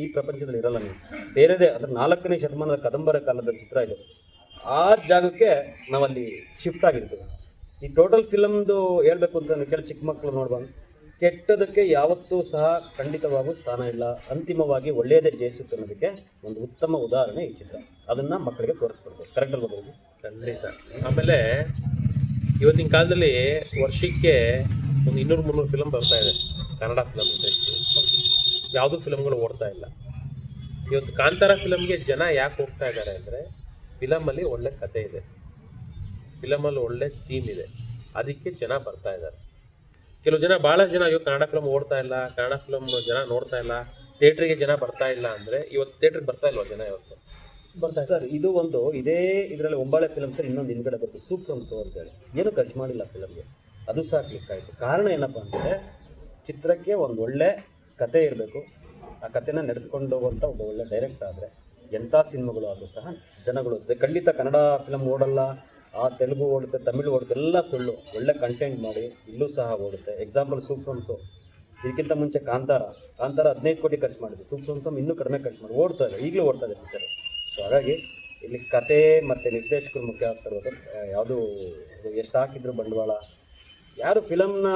ಈ ಪ್ರಪಂಚದಲ್ಲಿ ಇರಲ್ಲ. ನೀವು ಬೇರೆದೇ, ಅಂದರೆ 4ನೇ ಶತಮಾನದ ಕದಂಬರ ಕಾಲದ ಚಿತ್ರ ಇದು. ಆ ಜಾಗಕ್ಕೆ ನಾವಲ್ಲಿ ಶಿಫ್ಟ್ ಆಗಿರ್ತೀವಿ. ಈ ಟೋಟಲ್ ಫಿಲಮ್ದು ಹೇಳ್ಬೇಕು ಅಂತ ಕೆಲವು ಚಿಕ್ಕ ಮಕ್ಕಳು ನೋಡ್ಬಂದು, ಕೆಟ್ಟದಕ್ಕೆ ಯಾವತ್ತೂ ಸಹ ಖಂಡಿತವಾಗೂ ಸ್ಥಾನ ಇಲ್ಲ, ಅಂತಿಮವಾಗಿ ಒಳ್ಳೆಯದೇ ಜಯಿಸುತ್ತೆ ಅನ್ನೋದಕ್ಕೆ ಒಂದು ಉತ್ತಮ ಉದಾಹರಣೆ ಈ ಚಿತ್ರ. ಅದನ್ನು ಮಕ್ಕಳಿಗೆ ತೋರಿಸ್ಕೊಡ್ಬೇಕು. ಕರೆಕ್ಟ್ ಅಲ್ಬೋದು? ಖಂಡಿತ. ಆಮೇಲೆ ಇವತ್ತಿನ ಕಾಲದಲ್ಲಿ ವರ್ಷಕ್ಕೆ ಒಂದು 200-300 ಫಿಲಮ್ ಬರ್ತಾ ಇದೆ ಕನ್ನಡ ಫಿಲಮ್ ಇಂಡಸ್ಟ್ರಿ. ಯಾವುದೂ ಫಿಲಮ್ಗಳು ಓಡ್ತಾ ಇಲ್ಲ. ಇವತ್ತು ಕಾಂತಾರ ಫಿಲಮ್ಗೆ ಜನ ಯಾಕೆ ಹೋಗ್ತಾ ಇದ್ದಾರೆ ಅಂದರೆ, ಫಿಲಮಲ್ಲಿ ಒಳ್ಳೆ ಕತೆ ಇದೆ, ಫಿಲಮಲ್ಲಿ ಒಳ್ಳೆ ಥೀಮ್ ಇದೆ, ಅದಕ್ಕೆ ಜನ ಬರ್ತಾ ಇದ್ದಾರೆ. ಕೆಲವು ಜನ, ಭಾಳ ಜನ ಅಯ್ಯೋ ಕನ್ನಡ ಫಿಲಮ್ ಓಡ್ತಾ ಇಲ್ಲ, ಕನ್ನಡ ಫಿಲಮ್ ಜನ ನೋಡ್ತಾ ಇಲ್ಲ, ಥಿಯೇಟ್ರಿಗೆ ಜನ ಬರ್ತಾ ಇಲ್ಲ ಅಂದರೆ, ಇವತ್ತು ಥಿಯೇಟ್ರಿಗೆ ಬರ್ತಾ ಇಲ್ವ ಜನ ಇವತ್ತು? ಸರ್ ಇದು ಒಂದು ಇದೇ ಇದರಲ್ಲಿ ಒಂಬಾಳೆ ಫಿಲಮ್ ಸರ್ ಇನ್ನೊಂದು ಹಿಂದ್ಗಡೆ ಬರುತ್ತೆ ಸೂಪರ್ ಶೋ ಅಂತೇಳಿ. ಏನು ಖರ್ಚು ಮಾಡಿಲ್ಲ ಫಿಲಮ್ಗೆ, ಅದು ಸಹ ಕ್ಲಿಕ್ ಆಯಿತು. ಕಾರಣ ಏನಪ್ಪ ಅಂದರೆ, ಚಿತ್ರಕ್ಕೆ ಒಂದು ಒಳ್ಳೆ ಕತೆ ಇರಬೇಕು, ಆ ಕತೆನ ನಡೆಸ್ಕೊಂಡು ಹೋಗುವಂಥ ಒಬ್ಬ ಒಳ್ಳೆ ಡೈರೆಕ್ಟ್ ಆದರೆ ಎಂಥ ಸಿನಿಮಾಗಳು ಆದರೂ ಸಹ ಜನಗಳು ಖಂಡಿತ ಕನ್ನಡ ಫಿಲಮ್ ಓಡಲ್ಲ, ಆ ತೆಲುಗು ಓಡುತ್ತೆ, ತಮಿಳು ಓಡುತ್ತೆ, ಎಲ್ಲ ಸುಳ್ಳು. ಒಳ್ಳೆ ಕಂಟೆಂಟ್ ಮಾಡಿ ಇಲ್ಲೂ ಸಹ ಓಡುತ್ತೆ. ಎಕ್ಸಾಂಪಲ್ ಸೂಪರ್ ಶೋ, ಇದಕ್ಕಿಂತ ಮುಂಚೆ ಕಾಂತಾರ 15 ಕೋಟಿ ಖರ್ಚು ಮಾಡಿದ್ವಿ. ಸೂಪರ್ ಇನ್ನೂ ಕಡಿಮೆ ಖರ್ಚು ಮಾಡಿ ಓಡ್ತಾ ಇದೆ, ಈಗಲೂ ಓಡ್ತಾ ಇದೆ ಪಿಕ್ಚರ್. ಸೊ ಹಾಗಾಗಿ ಇಲ್ಲಿ ಕತೆ ಮತ್ತು ನಿರ್ದೇಶಕರು ಮುಖ್ಯ ಆಗ್ತಿರೋದು. ಯಾವುದು ಎಷ್ಟು ಹಾಕಿದ್ರು ಬಂಡವಾಳ, ಯಾರು ಫಿಲಮ್ನ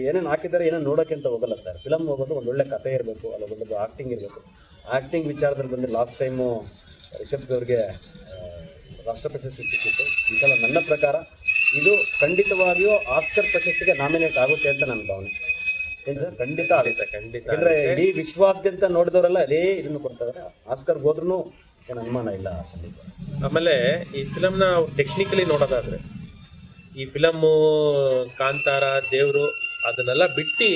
ಏನೇನು ಹಾಕಿದ್ದಾರೆ ಏನೇನು ನೋಡೋಕ್ಕೆ ಅಂತ ಹೋಗಲ್ಲ ಸರ್. ಫಿಲಮ್ ಹೋಗೋದು ಒಂದು ಒಳ್ಳೆ ಕತೆ ಇರಬೇಕು, ಅಲ್ಲ ಒಂದು ಆ್ಯಕ್ಟಿಂಗ್ ಇರಬೇಕು. ಆ್ಯಕ್ಟಿಂಗ್ ವಿಚಾರದಲ್ಲಿ ಬಂದು ಲಾಸ್ಟ್ ಟೈಮು ರಿಷಬ್ ಅವ್ರಿಗೆ ರಾಷ್ಟ್ರ ಪ್ರಶಸ್ತಿ ಸಿಕ್ಕಿತ್ತು. ಈ ಸಲ ನನ್ನ ಪ್ರಕಾರ ಇದು ಖಂಡಿತವಾಗಿಯೂ ಆಸ್ಕರ್ ಪ್ರಶಸ್ತಿಗೆ ನಾಮಿನೇಟ್ ಆಗುತ್ತೆ ಅಂತ ನನ್ನ ಭಾವನೆ. ಏನು ಸರ್? ಖಂಡಿತ ಆಗುತ್ತೆ, ಖಂಡಿತ. ಯಾಕಂದರೆ ಇಡೀ ವಿಶ್ವಾದ್ಯಂತ ನೋಡಿದವರೆಲ್ಲ ಅದೇ ಇದನ್ನು ಕೊಡ್ತಾರೆ. ಆಸ್ಕರ್ಗೆ ಹೋದ್ರೂ ಏನು ಅನುಮಾನ ಇಲ್ಲ. ಆಮೇಲೆ ಈ ಫಿಲಮ್ನ ಟೆಕ್ನಿಕಲಿ ನೋಡೋದಾದರೆ ಈ ಫಿಲಮ್ಮು ಕಾಂತಾರ, ದೇವರು ಅದನ್ನೆಲ್ಲ ಬಿಟ್ಟು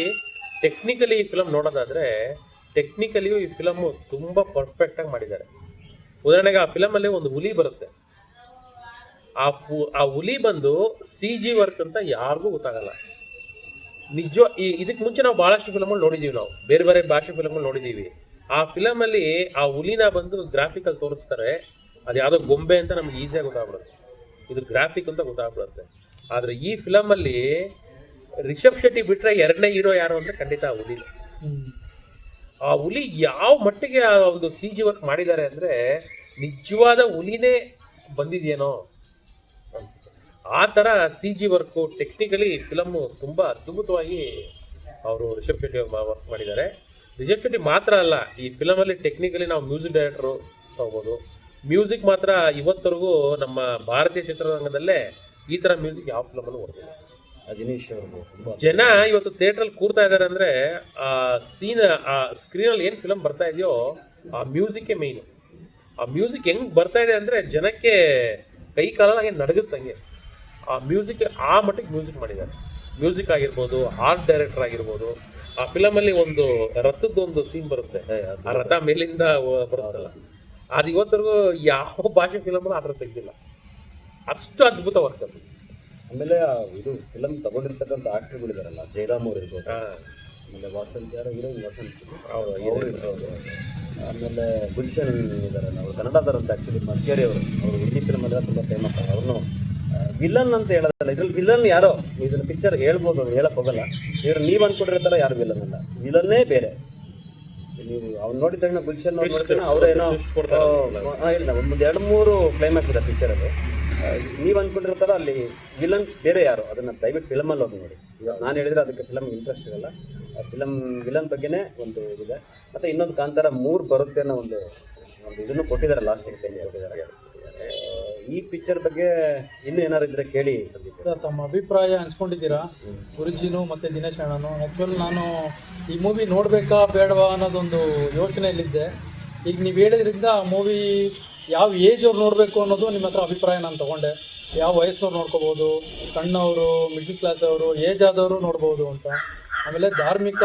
ಟೆಕ್ನಿಕಲಿ ಈ ಫಿಲಮ್ ನೋಡೋದಾದರೆ ಟೆಕ್ನಿಕಲಿಯೂ ಈ ಫಿಲಮ್ಮು ತುಂಬ ಪರ್ಫೆಕ್ಟಾಗಿ ಮಾಡಿದ್ದಾರೆ. ಉದಾಹರಣೆಗೆ ಆ ಫಿಲಮಲ್ಲಿ ಒಂದು ಹುಲಿ ಬರುತ್ತೆ. ಆ ಹುಲಿ ಬಂದು CG ವರ್ಕ್ ಅಂತ ಯಾರಿಗೂ ಗೊತ್ತಾಗಲ್ಲ. ನಿಜ ಇದಕ್ಕೆ ಮುಂಚೆ ನಾವು ಭಾಳಷ್ಟು ಫಿಲಮ್ಗಳು ನೋಡಿದ್ದೀವಿ, ನಾವು ಬೇರೆ ಬೇರೆ ಭಾಷೆ ಫಿಲಮ್ಗಳು ನೋಡಿದ್ದೀವಿ. ಆ ಫಿಲಮಲ್ಲಿ ಆ ಹುಲಿನ ಬಂದು ಗ್ರಾಫಿಕಲ್ಲಿ ತೋರಿಸ್ತಾರೆ, ಅದು ಯಾವುದೋ ಗೊಂಬೆ ಅಂತ ನಮ್ಗೆ ಈಸಿಯಾಗಿ ಗೊತ್ತಾಗ್ಬಿಡುತ್ತೆ, ಇದು ಗ್ರಾಫಿಕ್ ಅಂತ ಗೊತ್ತಾಗ್ಬಿಡುತ್ತೆ. ಆದರೆ ಈ ಫಿಲಮಲ್ಲಿ ರಿಷಬ್ ಶೆಟ್ಟಿ ಬಿಟ್ಟರೆ ಎರಡನೇ ಹೀರೋ ಯಾರು ಅಂದರೆ ಖಂಡಿತ ಆ ಹುಲಿ. ಆ ಹುಲಿ ಯಾವ ಮಟ್ಟಿಗೆ ಆ ಒಂದು CG ವರ್ಕ್ ಮಾಡಿದ್ದಾರೆ ಅಂದರೆ ನಿಜವಾದ ಹುಲಿನೇ ಬಂದಿದೆಯೇನೋ ಅನ್ಸುತ್ತೆ. ಆ ಥರ CG ವರ್ಕು ಟೆಕ್ನಿಕಲಿ ಫಿಲಮ್ಮು ತುಂಬ ಅದ್ಭುತವಾಗಿ ಅವರು ರಿಷಬ್ ಶೆಟ್ಟಿ ವರ್ಕ್ ಮಾಡಿದ್ದಾರೆ. ರಿಷಬ್ ಶೆಟ್ಟಿ ಮಾತ್ರ ಅಲ್ಲ, ಈ ಫಿಲಮಲ್ಲಿ ಟೆಕ್ನಿಕಲಿ ನಾವು ಮ್ಯೂಸಿಕ್ ಡೈರೆಕ್ಟ್ರು ತಗೋಬೋದು. ಮ್ಯೂಸಿಕ್ ಮಾತ್ರ ಇವತ್ತರೆಗೂ ನಮ್ಮ ಭಾರತೀಯ ಚಿತ್ರರಂಗದಲ್ಲೇ ಈ ಥರ ಮ್ಯೂಸಿಕ್ ಯಾವ ಫಿಲಮಲ್ಲೂ ಹೊರಟಿಲ್ಲ. ಅಜನೀಶ್ ಅವರು ತುಂಬ ಜನ ಇವತ್ತು ಥಿಯೇಟ್ರಲ್ಲಿ ಕೂರ್ತಾ ಇದ್ದಾರೆ ಅಂದರೆ ಆ ಸ್ಕ್ರೀನಲ್ಲಿ ಏನು ಫಿಲಮ್ ಬರ್ತಾ ಇದೆಯೋ ಆ ಮ್ಯೂಸಿಕ್ಕೇ ಮೇಯ್ನು. ಆ ಮ್ಯೂಸಿಕ್ ಹೆಂಗೆ ಬರ್ತಾ ಇದೆ ಅಂದರೆ ಜನಕ್ಕೆ ಕೈ ಕಾಲೆಲ್ಲ ಹಂಗೆ ನಡಗುತ್ತಂಗೆ. ಆ ಮ್ಯೂಸಿಕ್ ಆ ಮಟ್ಟಿಗೆ ಮ್ಯೂಸಿಕ್ ಮಾಡಿದ್ದಾರೆ. ಮ್ಯೂಸಿಕ್ ಆಗಿರ್ಬೋದು, ಆರ್ಟ್ ಡೈರೆಕ್ಟರ್ ಆಗಿರ್ಬೋದು. ಆ ಫಿಲಮಲ್ಲಿ ಒಂದು ರಥದ್ದೊಂದು ಸೀನ್ ಬರುತ್ತೆ, ಆ ರಥ ಮೇಲಿಂದ ಬರುತ್ತಲ್ಲ, ಅದು ಇವತ್ತರೆಗೂ ಯಾವ ಭಾಷೆ ಫಿಲಮಲ್ಲೂ ಆ ಥರ ತೆಗೆದಿಲ್ಲ. ಅಷ್ಟು ಅದ್ಭುತ ವರ್ಕ್ ಅದು. ಆಮೇಲೆ ಇದು ಫಿಲಮ್ ತಗೊಂಡಿರ್ತಕ್ಕಂಥ ಆಕ್ಟರ್ಗಳಿದಾರಲ್ಲ, ಜಯರಾಮ್ ಅವ್ರು ಇರ್ಬೋದು, ಆಮೇಲೆ ವಾಸಂತ್ ಯಾರೋ ಹೀರೋಯಿನ್ ವಸಂತ್ ಅವರು ಇರ್ಬೋದು, ಆಮೇಲೆ ಗುಲ್ಶನ್ ಇದ್ದಾರಲ್ಲ ಅವರು ಕನ್ನಡದವರಂತ ಆ್ಯಕ್ಚುಲಿ ಮರ್ಕೇರಿ ಅವರು ಹಿಂದಿ ಫಿಲ್ಮಲ್ಲ ತುಂಬ ಫೇಮಸ್. ಅವ್ರನ್ನು ವಿಲನ್ ಅಂತ ಹೇಳೋದಲ್ಲ, ಇದ್ರಲ್ಲಿ ವಿಲನ್ ಯಾರೋ ಇದನ್ನ ಪಿಕ್ಚರ್ ಹೇಳ್ಬೋದು, ಹೇಳಕ್ ಹೋಗಲ್ಲ. ಇವ್ರು ನೀವು ಅಂದ್ಕೊಂಡಿರ್ತಾರ ಯಾರು ವಿಲನ್ ಅಲ್ಲ, ವಿಲನ್ನೇ ಬೇರೆ. ನೀವು ಅವ್ನು ನೋಡಿದ ತಕ್ಷಣ ಗುಲ್ಶನ್ ನೋಡ್ತಾನೆ ಅವರೇನೋ ಇಲ್ಲ, ಒಂದು 2-3 ಕ್ಲೈಮ್ಯಾಕ್ಸ್ ಇದೆ ಪಿಕ್ಚರಲ್ಲಿ. ನೀವು ಅಂದ್ಕೊಂಡಿರ್ತಾರ ಅಲ್ಲಿ ವಿಲನ್ ಬೇರೆ ಯಾರು, ಅದನ್ನು ದಯವಿಟ್ಟು ಫಿಲಮಲ್ಲಿ ಹೋಗಿ ನೋಡಿ. ಇವಾಗ ನಾನು ಹೇಳಿದ್ರೆ ಅದಕ್ಕೆ ಫಿಲಮ್ ಇಂಟ್ರೆಸ್ಟ್ ಇರಲ್ಲ. ಫಿಲಮ್ ವಿಲನ್ ಬಗ್ಗೆನೇ ಒಂದು ಇದಿದೆ. ಮತ್ತು ಇನ್ನೊಂದು ಕಾಂತಾರ 3 ಬರುತ್ತೆ ಅನ್ನೋ ಒಂದು ಇದನ್ನು ಕೊಟ್ಟಿದ್ದಾರೆ, ಲಾಸ್ಟಿಗೆ ಟೈಮ್ ಕೊಟ್ಟಿದ್ದಾರೆ. ಈ ಪಿಕ್ಚರ್ ಬಗ್ಗೆ ಇನ್ನೂ ಏನಾರು ಇದ್ರೆ ಕೇಳಿ ಸಂದೀಪ್. ತಮ್ಮ ಅಭಿಪ್ರಾಯ ಹಂಚ್ಕೊಂಡಿದ್ದೀರಾ ಗುರುಜಿನೂ ಮತ್ತು ದಿನೇಶ್ ಅಣ್ಣನು. ಆ್ಯಕ್ಚುಲಿ ನಾನು ಈ ಮೂವಿ ನೋಡಬೇಕಾ ಬೇಡವಾ ಅನ್ನೋದೊಂದು ಯೋಚನೆಯಲ್ಲಿದ್ದೆ. ಈಗ ನೀವು ಹೇಳಿದ್ರಿಂದ ಮೂವಿ ಯಾವ ಏಜ್ ಅವ್ರು ನೋಡಬೇಕು ಅನ್ನೋದು ನಿಮ್ಮ ಹತ್ರ ಅಭಿಪ್ರಾಯ ನಾನು ತೊಗೊಂಡೆ. ಯಾವ ವಯಸ್ಸಿನವ್ರು ನೋಡ್ಕೋಬೋದು, ಸಣ್ಣವರು, ಮಿಡ್ಲ್ ಕ್ಲಾಸ್ ಅವರು, ಏಜ್ ಆದವರು ನೋಡ್ಬೋದು ಅಂತ. ಆಮೇಲೆ ಧಾರ್ಮಿಕ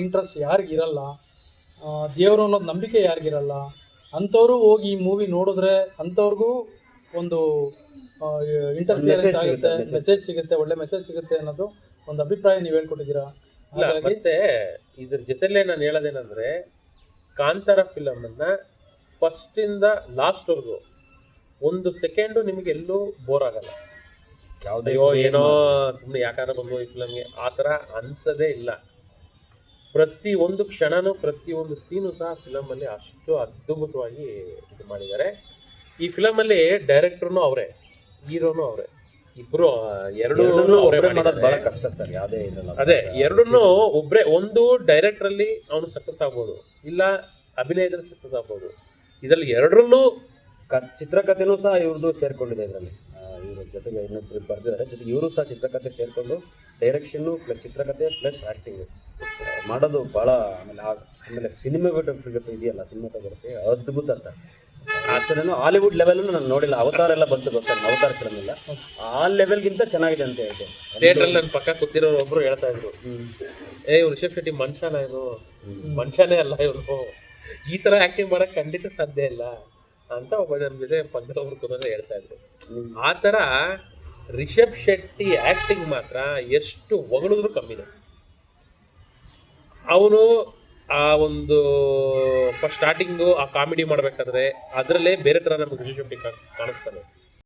ಇಂಟ್ರೆಸ್ಟ್ ಯಾರಿಗಿರಲ್ಲ, ದೇವರು ಅನ್ನೋದು ನಂಬಿಕೆ ಯಾರಿಗಿರಲ್ಲ, ಅಂಥವರು ಹೋಗಿ ಈ ಮೂವಿ ನೋಡಿದ್ರೆ ಅಂಥವ್ರಿಗೂ ಒಂದು ಇಂಟರ್ಫಿಯರೆನ್ಸ್ ಆಗುತ್ತೆ, ಮೆಸೇಜ್ ಸಿಗುತ್ತೆ, ಒಳ್ಳೆ ಮೆಸೇಜ್ ಸಿಗುತ್ತೆ ಅನ್ನೋದು ಒಂದು ಅಭಿಪ್ರಾಯ ನೀವು ಹೇಳ್ಕೊಟ್ಟಿದ್ದೀರಾ. ಮತ್ತೆ ಇದ್ರ ಜೊತೆಲೇ ನಾನು ಹೇಳೋದೇನಂದ್ರೆ, ಕಾಂತಾರ ಫಿಲಮನ್ನು ಫಸ್ಟಿಂದ ಲಾಸ್ಟ್ವರೆಗೂ 1 ಸೆಕೆಂಡು ನಿಮಗೆ ಎಲ್ಲೂ ಬೋರ್ ಆಗಲ್ಲ. ಅಯ್ಯೋ ಏನೋ ಸುಮ್ಮನೆ ಯಾಕಾರ ಬಂದು ಈ ಫಿಲಮ್ಗೆ ಆ ಥರ ಅನ್ಸೋದೇ ಇಲ್ಲ. ಪ್ರತಿಯೊಂದು ಕ್ಷಣನೂ ಪ್ರತಿಯೊಂದು ಸೀನು ಸಹ ಫಿಲಮಲ್ಲಿ ಅಷ್ಟು ಅದ್ಭುತವಾಗಿ ಇದು ಮಾಡಿದ್ದಾರೆ. ಈ ಫಿಲಮಲ್ಲಿ ಡೈರೆಕ್ಟ್ರೂ ಅವರೇ, ಹೀರೋನು ಅವರೇ, ಇಬ್ರು ಎರಡೂ ಮಾಡೋದು ಬಹಳ ಕಷ್ಟ ಸರ್. ಯಾವುದೇ ಇರಲ್ಲ, ಅದೇ ಎರಡನ್ನೂ ಒಬ್ಬರೇ. ಒಂದು ಡೈರೆಕ್ಟ್ರಲ್ಲಿ ಅವನು ಸಕ್ಸಸ್ ಆಗ್ಬೋದು, ಇಲ್ಲ ಅಭಿನಯದಲ್ಲಿ ಸಕ್ಸಸ್ ಆಗ್ಬೋದು. ಇದರಲ್ಲಿ ಎರಡರಲ್ಲೂ ಚಿತ್ರಕಥೆನೂ ಸಹ ಇವ್ರದ್ದು ಸೇರ್ಕೊಂಡಿದೆ. ಇದರಲ್ಲಿ ಇವ್ರ ಜೊತೆಗೆ ಇನ್ನೊಬ್ರು ಬರ್ತಿದ್ದಾರೆ, ಜೊತೆಗೆ ಇವರು ಸಹ ಚಿತ್ರಕಥೆ ಸೇರಿಕೊಂಡು ಡೈರೆಕ್ಷನ್ನು ಪ್ಲಸ್ ಚಿತ್ರಕಥೆ ಪ್ಲಸ್ ಆ್ಯಕ್ಟಿಂಗ್ ಮಾಡೋದು ಭಾಳ. ಆಮೇಲೆ ಸಿನಿಮಾಟೋಗ್ರಫಿ ಇದೆಯಲ್ಲ, ಸಿನಿಮಾಟೋಗ್ರಫಿ ಅದ್ಭುತ ಸರ್. ಅಷ್ಟೇನು ಹಾಲಿವುಡ್ ಲೆವೆಲ್ ನಾನು ನೋಡಿಲ್ಲ. ಅವತಾರ ಎಲ್ಲ ಬಂತು ಗೊತ್ತಾಗ, ಅವತಾರ ಫಿಲಮ್ ಇಲ್ಲ ಆ ಲೆವೆಲ್ಗಿಂತ ಚೆನ್ನಾಗಿದೆ ಅಂತ ಹೇಳ್ತೀನಿ. ಥಿಯೇಟ್ರಲ್ಲಿ ನನ್ನ ಪಕ್ಕ ಕೂತಿರೋರು ಒಬ್ರು ಹೇಳ್ತಾ ಇದ್ರು, ಇವ್ರು ರಿಷಬ್ ಶೆಟ್ಟಿ ಮನುಷ್ಯನ, ಇವರು ಮನುಷ್ಯನೇ ಅಲ್ಲ, ಇವರು ಈ ಥರ ಆ್ಯಕ್ಟಿಂಗ್ ಮಾಡೋಕ್ಕೆ ಖಂಡಿತ ಸಾಧ್ಯ ಇಲ್ಲ ಅಂತ ಒಬ್ಬ ನಮ್ಮ ಜೊತೆ ಪಕ್ಕದವ್ರು ಕೂರೋದು ಹೇಳ್ತಾ ಇದ್ರು. ಆ ಥರ ರಿಷಬ್ ಶೆಟ್ಟಿ ಆ್ಯಕ್ಟಿಂಗ್ ಮಾತ್ರ ಎಷ್ಟು ಹೊಗಳಿದ್ರು ಕಮ್ಮಿನೇ. ಅವನು ಆ ಒಂದು ಸ್ಟಾರ್ಟಿಂಗು ಆ ಕಾಮಿಡಿ ಮಾಡಬೇಕಾದ್ರೆ ಅದರಲ್ಲೇ ಬೇರೆ ಥರ ನಮಗೆ ರಿಷಬ್ ಶೆಟ್ಟಿ ಕಾಣಿಸ್ತಾನೆ.